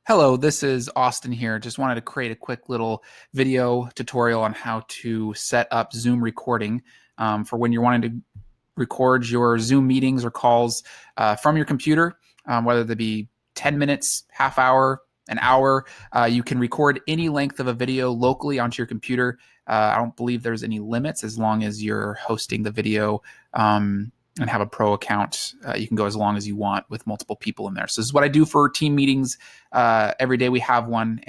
Hello, this is Austin here. Just wanted to create a quick little video tutorial on how to set up Zoom recording for when you're wanting to record your Zoom meetings or calls from your computer, whether they be 10 minutes, half hour, an hour. You can record any length of a video locally onto your computer. I don't believe there's any limits as long as you're hosting the video and have a pro account. You can go as long as you want with multiple people in there. So this is what I do for team meetings. Every day we have one,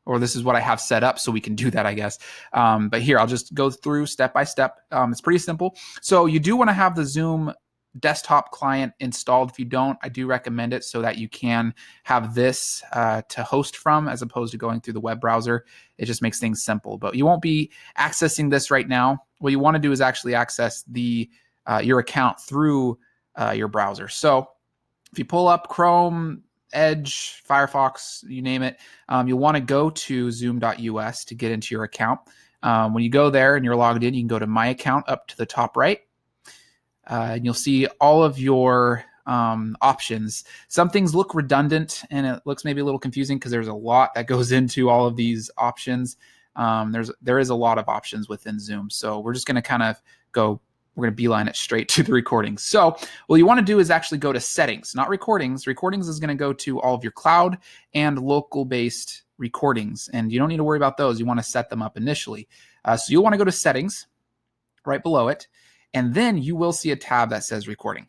or this is what I have set up so we can do that, I guess. But here, I'll just go through step by step. It's pretty simple. So you do want to have the Zoom desktop client installed. If you don't, I do recommend it so that you can have this to host from as opposed to going through the web browser. It just makes things simple, but you won't be accessing this right now. What you want to do is actually access your account through your browser. So if you pull up Chrome, Edge, Firefox, you name it, you'll want to go to zoom.us to get into your account. When you go there and you're logged in, you can go to My Account up to the top right. And you'll see all of your options. Some things look redundant and it looks maybe a little confusing because there's a lot that goes into all of these options. There is a lot of options within Zoom. So we're just going to kind of we're going to beeline it straight to the recordings. So what you want to do is actually go to settings, not recordings. Recordings is going to go to all of your cloud and local based recordings. And you don't need to worry about those. You want to set them up initially. So you'll want to go to settings right below it. And then you will see a tab that says recording.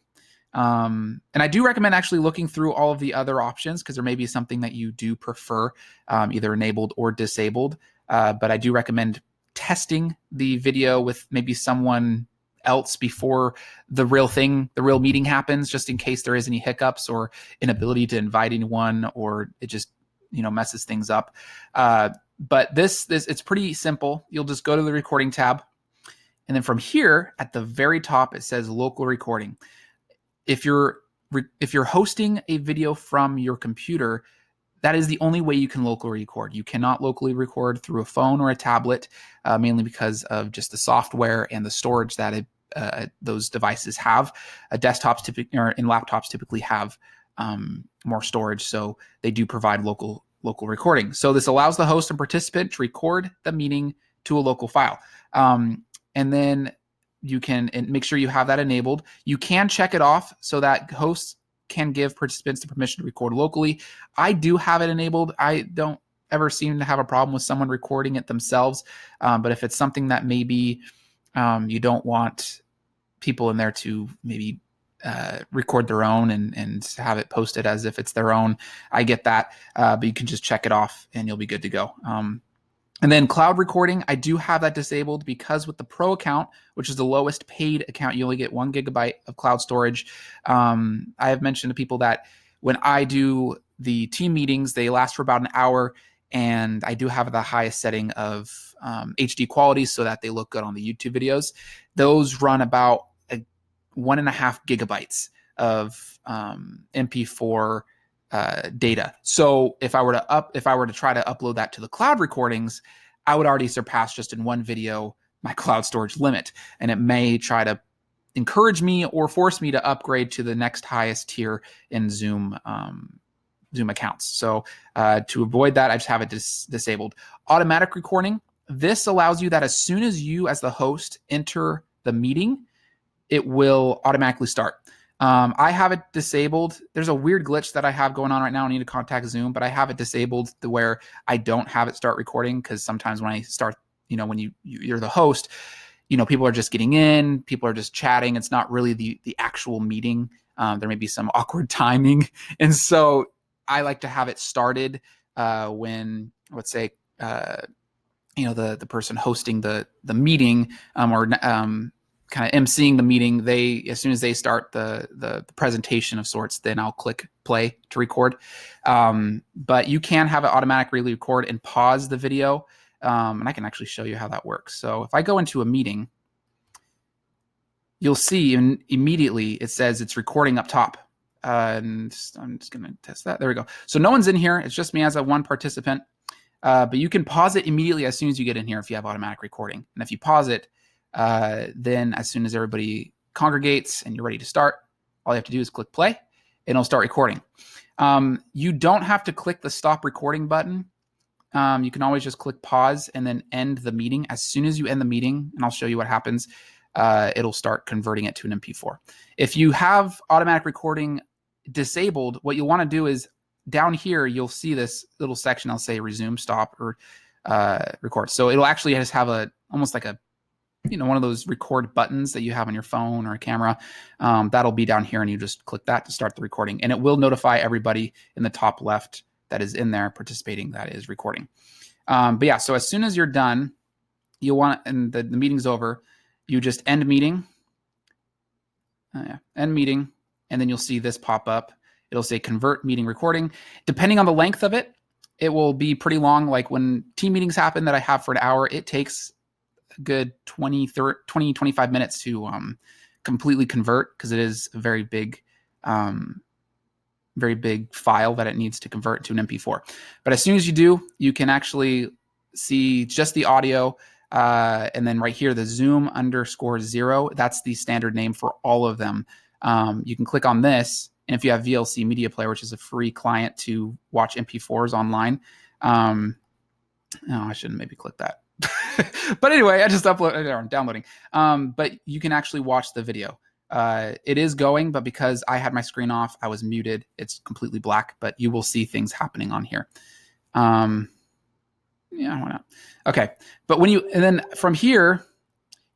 And I do recommend actually looking through all of the other options because there may be something that you do prefer, either enabled or disabled. But I do recommend testing the video with maybe someone else before the real meeting happens, just in case there is any hiccups or inability to invite anyone, or it just messes things up. But this it's pretty simple. You'll just go to the recording tab, and then from here at the very top it says local recording. If you're hosting a video from your computer, that is the only way you can locally record. You cannot locally record through a phone or a tablet, mainly because of just the software and the storage that those devices have. Desktops and laptops typically have more storage, so they do provide local recording. So this allows the host and participant to record the meeting to a local file. And then you can make sure you have that enabled. You can check it off so that hosts can give participants the permission to record locally. I do have it enabled. I don't ever seem to have a problem with someone recording it themselves. But if it's something that maybe you don't want people in there to maybe record their own and have it posted as if it's their own, I get that. But you can just check it off and you'll be good to go. And then cloud recording, I do have that disabled because with the pro account, which is the lowest paid account, you only get 1 gigabyte of cloud storage. I have mentioned to people that when I do the team meetings, they last for about an hour, and I do have the highest setting of HD quality so that they look good on the YouTube videos. Those run about 1.5 gigabytes of MP4 data. So if I were to try to upload that to the cloud recordings, I would already surpass just in one video my cloud storage limit, and it may try to encourage me or force me to upgrade to the next highest tier in Zoom accounts. So to avoid that, I just have it disabled. Automatic recording. This allows you that as soon as you, as the host, enter the meeting, it will automatically start. I have it disabled. There's a weird glitch that I have going on right now. I need to contact Zoom, but I have it disabled to where I don't have it start recording, because sometimes when I start, when you're the host, people are just getting in, people are just chatting. It's not really the actual meeting. There may be some awkward timing. And so I like to have it started when, let's say, the person hosting the meeting or kind of emceeing the meeting, as soon as they start the presentation of sorts, then I'll click play to record. But you can have it automatically record and pause the video. And I can actually show you how that works. So if I go into a meeting, you'll see immediately it says it's recording up top. And I'm just going to test that. There we go. So no one's in here. It's just me as one participant. But you can pause it immediately as soon as you get in here if you have automatic recording. And if you pause it, then as soon as everybody congregates and you're ready to start, all you have to do is click play and it'll start recording. You don't have to click the stop recording button. You can always just click pause and then end the meeting. As soon as you end the meeting, and I'll show you what happens, it'll start converting it to an MP4. If you have automatic recording disabled, what you'll want to do is down here, you'll see this little section. I'll say resume, stop, or record. So it'll actually just have almost like one of those record buttons that you have on your phone or a camera. That'll be down here, and you just click that to start the recording, and it will notify everybody in the top left that is in there participating that is recording. But yeah, so as soon as you're done, and the meeting's over, you just end meeting, end meeting, and then you'll see this pop up. It'll say convert meeting recording. Depending on the length of it, it will be pretty long. Like when team meetings happen that I have for an hour, it takes a good 20, 25 minutes to completely convert, because it is a very big file that it needs to convert to an MP4. But as soon as you do, you can actually see just the audio. And then right here, the Zoom_0, that's the standard name for all of them. You can click on this, and if you have VLC Media Player, which is a free client to watch MP4s online, I shouldn't maybe click that. But anyway, I just I'm downloading. But you can actually watch the video. It is going, but because I had my screen off, I was muted. It's completely black, but you will see things happening on here. Yeah, why not? Okay, but and then from here,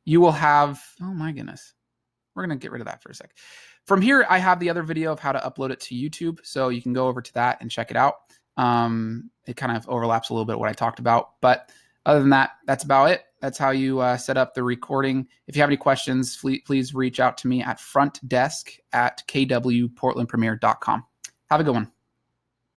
you will have, oh my goodness, we're gonna get rid of that for a sec. From here, I have the other video of how to upload it to YouTube, so you can go over to that and check it out. It kind of overlaps a little bit what I talked about, but other than that, that's about it. That's how you set up the recording. If you have any questions, please reach out to me at frontdesk@kwportlandpremier.com. Have a good one.